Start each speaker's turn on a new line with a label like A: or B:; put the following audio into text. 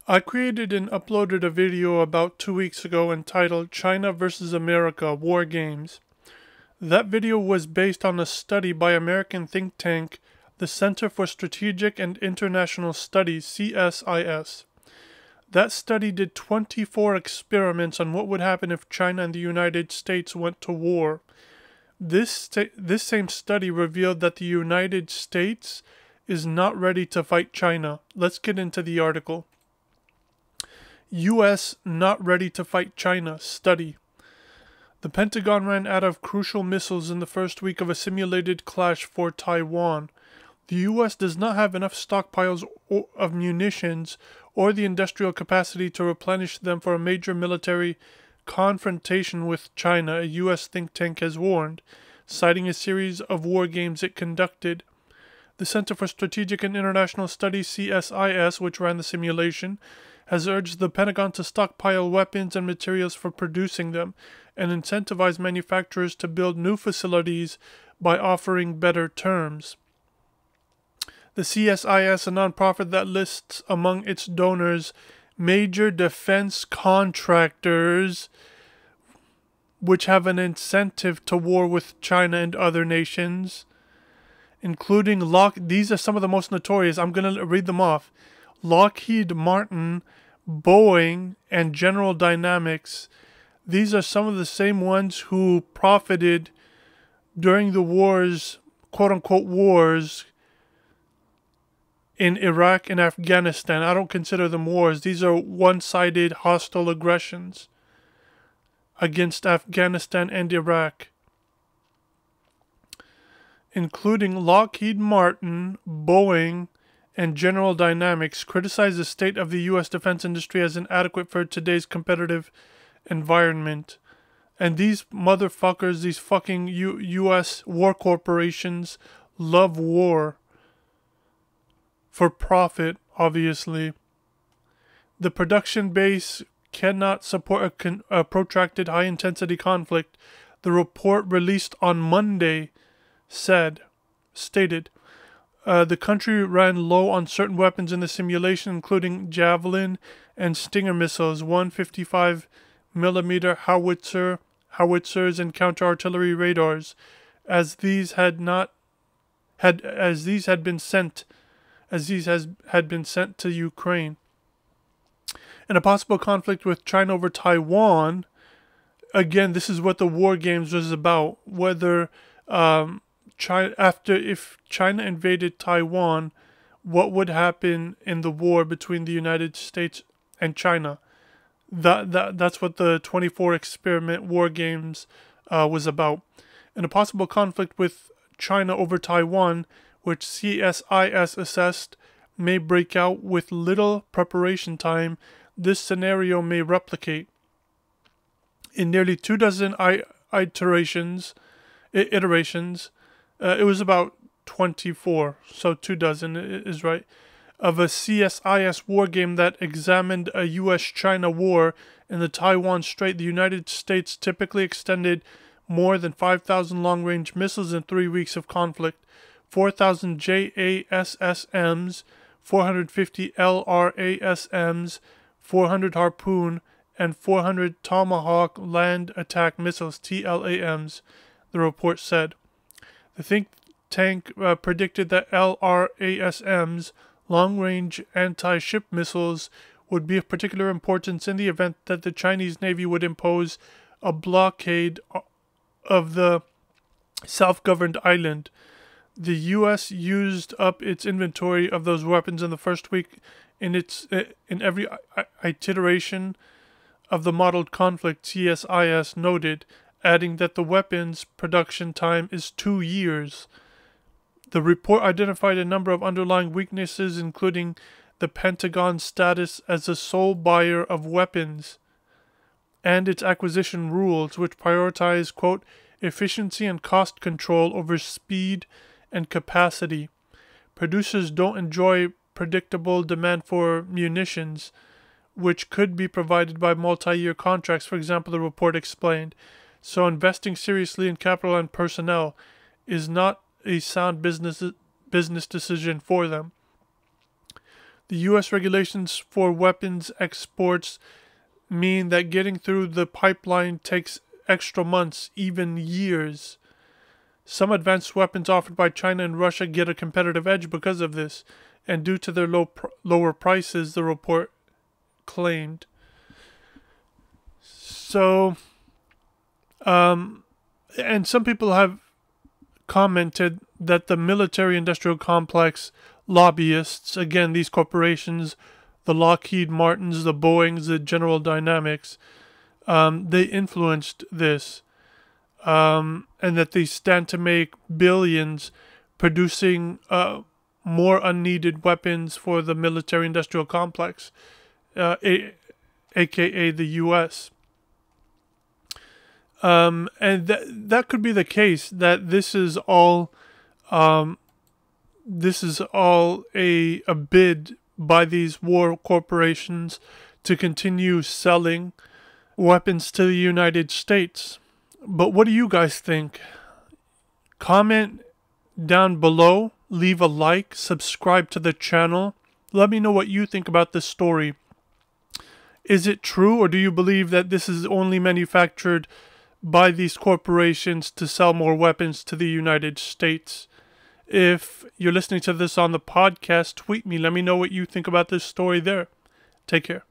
A: I created and uploaded a video about 2 weeks ago entitled China vs. America War Games. That video was based on a study by American think tank, the Center for Strategic and International Studies, CSIS. That study did 24 experiments on what would happen if China and the United States went to war. This same study revealed that the United States is not ready to fight China. Let's get into the article. U.S. not ready to fight China study. The Pentagon ran out of crucial missiles in the first week of a simulated clash for Taiwan. The U.S. does not have enough stockpiles of munitions or the industrial capacity to replenish them for a major military confrontation with China, a U.S. think tank has warned, citing a series of war games it conducted. The Center for Strategic and International Studies, CSIS, which ran the simulation, has urged the Pentagon to stockpile weapons and materials for producing them and incentivize manufacturers to build new facilities by offering better terms. The CSIS, a nonprofit that lists among its donors major defense contractors which have an incentive to war with China and other nations, including these are some of the most notorious. I'm going to read them off. Lockheed Martin, Boeing, and General Dynamics. These are some of the same ones who profited during the wars, quote-unquote wars, in Iraq and Afghanistan. I don't consider them wars. These are one-sided hostile aggressions against Afghanistan and Iraq, including Lockheed Martin, Boeing, and General Dynamics, criticize the state of the U.S. defense industry as inadequate for today's competitive environment. And these motherfuckers, these fucking U.S. war corporations, love war. For profit, obviously. The production base cannot support a protracted high-intensity conflict, the report released on Monday stated. The country ran low on certain weapons in the simulation, including Javelin and Stinger missiles, 155mm howitzers, and counter-artillery radars, as these had been sent to Ukraine. In a possible conflict with China over Taiwan, again, this is what the war games was about. Whether if China invaded Taiwan, what would happen in the war between the United States and China? That's what the 24 experiment war games was about. In a possible conflict with China over Taiwan, which CSIS assessed may break out with little preparation time, this scenario may replicate. In nearly 24 iterations, it was about 24, so 24 is right, of a CSIS war game that examined a U.S.-China war in the Taiwan Strait. The United States typically extended more than 5,000 long-range missiles in 3 weeks of conflict, 4,000 JASSMs, 450 LRASMs, 400 Harpoon, and 400 Tomahawk land attack missiles, TLAMs, the report said. The think tank predicted that LRASMs, long-range anti-ship missiles, would be of particular importance in the event that the Chinese Navy would impose a blockade of the self-governed island. The U.S. used up its inventory of those weapons in the first week in every iteration of the modeled conflict, CSIS noted, adding that the weapons production time is 2 years. The report identified a number of underlying weaknesses, including the Pentagon's status as the sole buyer of weapons and its acquisition rules, which prioritize, quote, efficiency and cost control over speed and capacity. Producers don't enjoy predictable demand for munitions, which could be provided by multi-year contracts, for example, the report explained. So investing seriously in capital and personnel is not a sound business decision for them. The U.S. regulations for weapons exports mean that getting through the pipeline takes extra months, even years. Some advanced weapons offered by China and Russia get a competitive edge because of this, and due to their lower prices, the report claimed. So, and some people have commented that the military-industrial complex lobbyists, again, these corporations, the Lockheed Martins, the Boeings, the General Dynamics, they influenced this, and that they stand to make billions producing more unneeded weapons for the military-industrial complex, aka the U.S. And that could be the case, that this is all a bid by these war corporations to continue selling weapons to the United States. But what do you guys think? Comment down below, leave a like, subscribe to the channel. Let me know what you think about this story. Is it true, or do you believe that this is only manufactured by these corporations to sell more weapons to the United States? If you're listening to this on the podcast, tweet me. Let me know what you think about this story there. Take care.